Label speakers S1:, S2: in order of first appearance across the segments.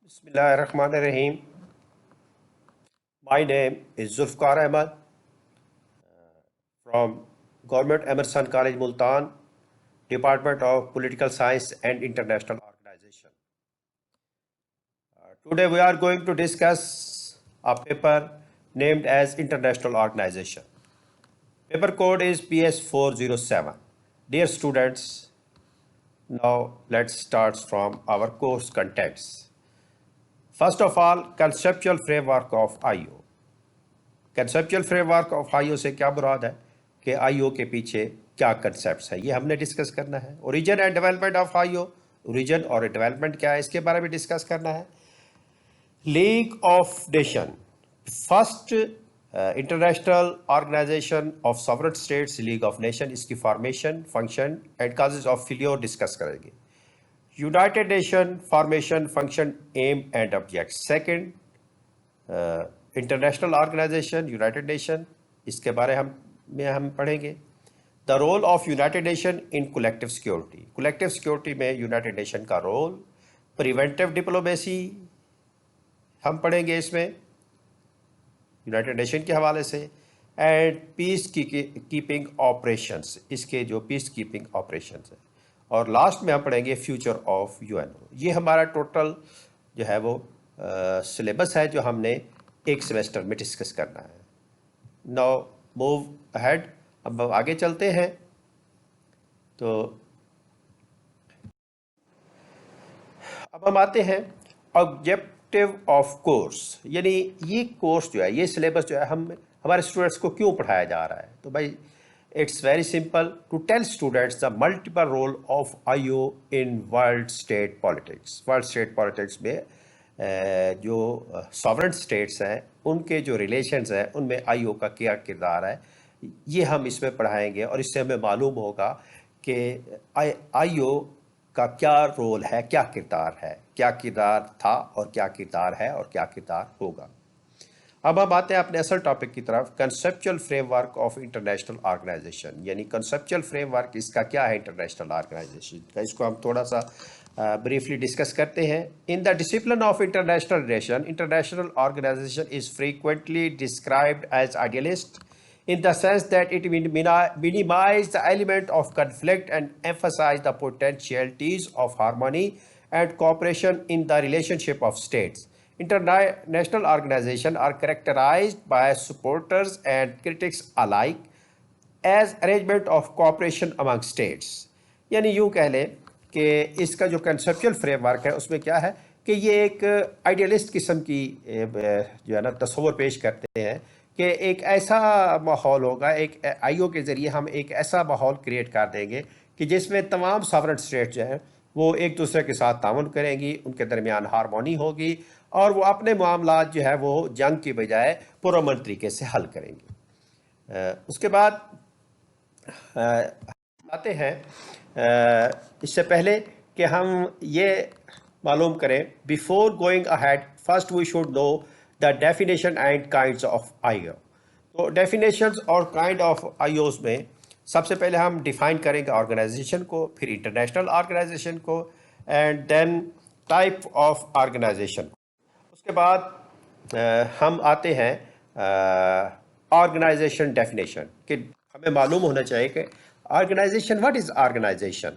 S1: Bismillahirrahmanirrahim. My name is Zulfikar Ahmad from Government Emerson College Multan, Department of Political Science and International Organization. Today we are going to discuss a paper named as International Organization. Paper code is PS407. Dear students, now let's start from our course contents. First of all, conceptual framework of IO. Conceptual framework of IO से क्या मुराद है कि IO के पीछे क्या concepts है, ये हमने डिस्कस करना है. Origin and development of IO, origin और डेवलपमेंट क्या है इसके बारे में डिस्कस करना है. League of Nation, first international organisation of sovereign states, League of Nation, इसकी formation, function and causes of failure discuss करेंगे. United Nation formation, function, aim and object. Second international organisation, United Nation, इसके बारे हम पढ़ेंगे. The role of United Nation in collective security, collective security में United nation का role. Preventive diplomacy हम पढ़ेंगे इसमें यूनाइटेड नेशन के हवाले से. एंड पीस कीपिंग ऑपरेशंस, इसके जो पीस कीपिंग ऑपरेशंस हैं. और लास्ट में हम पढ़ेंगे फ्यूचर ऑफ यूएनओ. ये हमारा टोटल जो है वो सिलेबस है जो हमने एक सेमेस्टर में डिस्कस करना है. नाउ मूव अहेड, अब हम आगे चलते हैं. तो अब हम आते हैं ऑब्जेक्टिव ऑफ कोर्स, यानी ये कोर्स जो है, ये सिलेबस जो है हमारे स्टूडेंट्स को क्यों पढ़ाया जा रहा है. तो भाई it's very simple, to tell students the multiple role of IO in world state politics. World state politics में जो सॉवरेन स्टेट्स हैं उनके जो रिलेशंस हैं उनमें आईओ का क्या किरदार है, ये हम इसमें पढ़ाएंगे. और इससे हमें मालूम होगा कि आईओ का क्या रोल है, क्या किरदार है, क्या किरदार था और क्या किरदार है और क्या किरदार होगा. अब हम आते हैं अपने असल टॉपिक की तरफ. Conceptual framework of international organisation, यानी कंसेप्चुअल फ्रेमवर्क इसका क्या है इंटरनेशनल ऑर्गेनाइजेशन का, इसको हम थोड़ा सा briefly discuss करते हैं. In the discipline of international relation, international organization is frequently described as idealist in the sense that it minimize the element of conflict and emphasize the potentialities of harmony and cooperation in the relationship of states. International organizations are characterized by supporters and critics alike as arrangement of cooperation among states. यानी यूँ कह लें कि इसका जो conceptual framework है उसमें क्या है कि ये एक आइडियलिस्ट किस्म की जो है ना तस्वर पेश करते हैं कि एक ऐसा माहौल होगा, एक आईओ के ज़रिए हम एक ऐसा माहौल क्रिएट कर देंगे कि जिसमें तमाम सॉवरेन स्टेट जो हैं वो एक दूसरे के साथ ताउन करेंगी, उनके दरमियान हारमोनी होगी और वो अपने मामलात जो है वो जंग की बजाय पुरअमन तरीके से हल करेंगे. उसके बाद आते हैं इससे पहले कि हम ये मालूम करें, before going ahead first we should know the definition and kinds of IO. तो डेफिनेशंस और काइंड ऑफ आईओज में सबसे पहले हम डिफाइन करेंगे ऑर्गेनाइजेशन को, फिर इंटरनेशनल ऑर्गेनाइजेशन को, and then type of organisation. उसके बाद हम आते हैं ऑर्गेनाइजेशन डेफिनेशन कि हमें मालूम होना चाहिए कि organization, what is organization?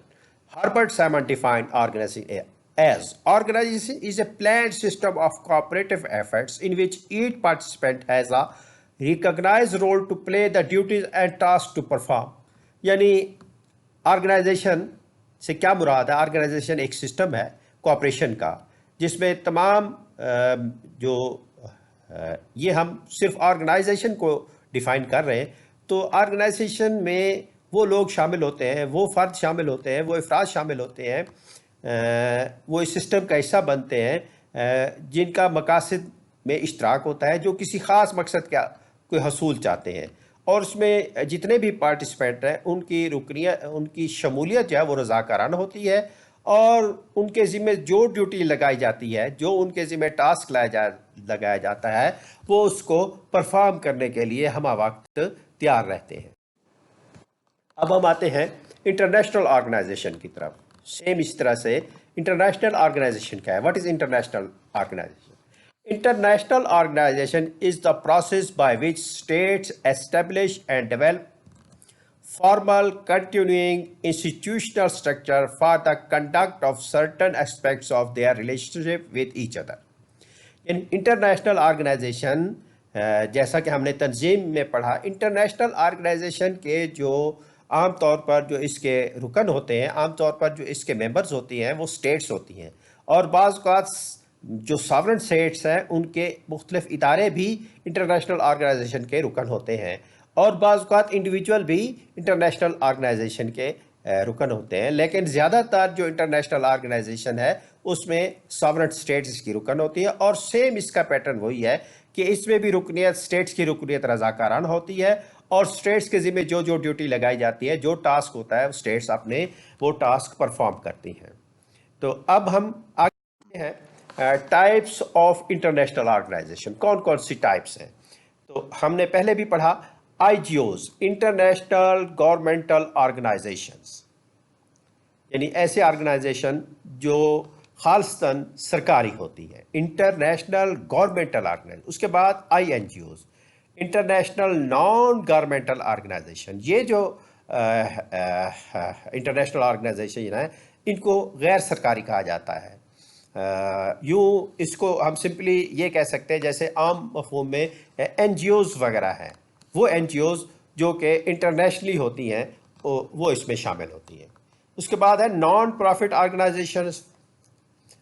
S1: Herbert Simon defined organization as organization is a planned system of cooperative efforts in which each participant has a recognized role to play the duties and tasks to perform. यानी organisation से क्या मुराद है, organisation एक system है cooperation का जिसमें तमाम जो ये हम सिर्फ ऑर्गेनाइजेशन को डिफाइन कर रहे हैं. तो ऑर्गेनाइजेशन में वो लोग शामिल होते हैं, वो फ़र्द शामिल होते हैं, वो अफराद शामिल होते हैं, वो इस सिस्टम का हिस्सा बनते हैं जिनका मकासद में इश्तराक होता है, जो किसी ख़ास मकसद का कोई हसूल चाहते हैं. और उसमें जितने भी पार्टिसिपेंट हैं उनकी शमूलियत जो है वो रज़ाकाराना होती है और उनके ज़िम्मे जो ड्यूटी लगाई जाती है, जो उनके ज़िम्मे टास्क लगाया जाता है, वो उसको परफॉर्म करने के लिए हम वक्त तैयार रहते हैं. अब हम आते हैं इंटरनेशनल ऑर्गेनाइजेशन की तरफ. सेम इस तरह से इंटरनेशनल ऑर्गेनाइजेशन क्या है? What is international organisation? International organization is the process by which states establish and develop formal, continuing institutional structure for the conduct of certain aspects of their relationship with each other. International organisation, जैसा कि हमने तंजीम में पढ़ा, international organisation के जो आम तौर पर जो इसके रुकन होते हैं, आम तौर पर जो इसके मेंबर्स होती हैं वो स्टेट्स होती हैं, और बाज़ औक़ात जो सॉवरेन स्टेट्स हैं उनके मुख्तलिफ इदारे भी इंटरनेशनल ऑर्गेनाइजेशन के रुकन होते हैं, और बाज़ औक़ात इंडिविजुअल भी इंटरनेशनल ऑर्गेनाइजेशन के रुकन होते हैं। लेकिन ज़्यादातर जो इंटरनेशनल ऑर्गेनाइजेशन है उसमें सॉवरेन स्टेट्स इसकी रुकन होती है, और सेम इसका पैटर्न वही है कि इसमें भी रुकनियत, स्टेट्स की रुकनियत रज़ाकाराना होती है, और स्टेट्स के ज़िम्मे जो जो ड्यूटी लगाई जाती है, जो टास्क होता है, स्टेट्स अपने वो टास्क परफॉर्म करती हैं। तो अब हम आगे हैं टाइप्स ऑफ इंटरनेशनल ऑर्गेनाइजेशन, कौन कौन सी टाइप्स हैं। तो हमने पहले भी पढ़ा IGOs, इंटरनेशनल गवर्नमेंटल ऑर्गेनाइजेशंस, यानी ऐसे ऑर्गेनाइजेशन जो खालसन सरकारी होती है, इंटरनेशनल गवर्नमेंटल ऑर्गेनाइजेशन। उसके बाद INGOs, international non governmental organisation. ये जो इंटरनेशनल ऑर्गेनाइजेशन है इनको गैर सरकारी कहा जाता है। यूँ इसको हम सिंपली ये कह सकते हैं जैसे आम मफ़हूम में NGOs वगैरह हैं, वो NGOs जो कि इंटरनेशनली होती हैं वो इसमें शामिल होती हैं। उसके बाद है non profit organisations,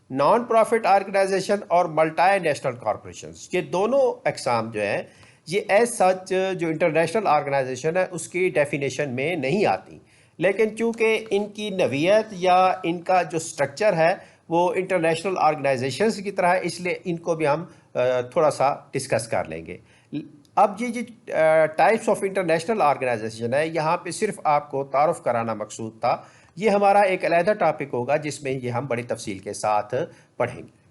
S1: non profit organisation और मल्टी नेशनल कॉरपोरेशंस। ये दोनों अक़साम जो हैं ये एज सच जो इंटरनेशनल ऑर्गेनाइजेशन है उसकी डेफिनेशन में नहीं आती, लेकिन चूँकि इनकी नवीयत या इनका जो स्ट्रक्चर है वो इंटरनेशनल ऑर्गेनाइजेशंस की तरह है, इसलिए इनको भी हम थोड़ा सा डिस्कस कर लेंगे। अब ये टाइप्स ऑफ इंटरनेशनल ऑर्गेनाइजेशन है, यहाँ पे सिर्फ आपको तारुफ कराना मकसूद था। ये हमारा एक अलहदा टॉपिक होगा जिसमें ये हम बड़ी तफसील के साथ पढ़ेंगे।